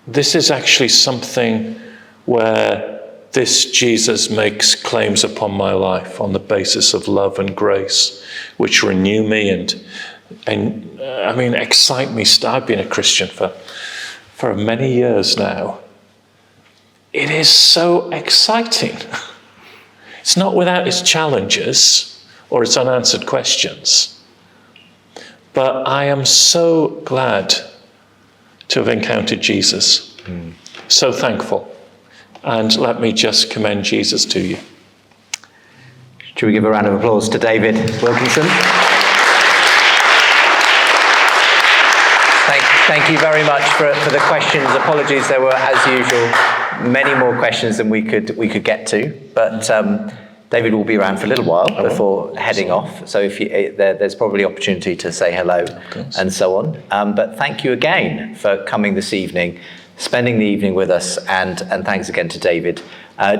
this is actually something where this Jesus makes claims upon my life on the basis of love and grace, which renew me and I mean, excite me. I've been a Christian for many years now. It is so exciting. It's not without its challenges or its unanswered questions. But I am so glad to have encountered Jesus. So thankful. And let me just commend Jesus to you. Should we give a round of applause to David Wilkinson? Thank you very much for the questions. Apologies, there were, as usual, many more questions than we could get to. But David will be around for a little while before heading off. So if there's probably opportunity to say hello and so on. But thank you again for coming this evening, spending the evening with us, and thanks again to David.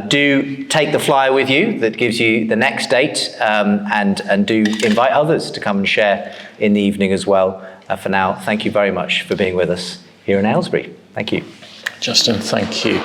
Do take the flyer with you that gives you the next date, and do invite others to come and share in the evening as well. For now, thank you very much for being with us here in Aylesbury. Thank you. Justin, thank you.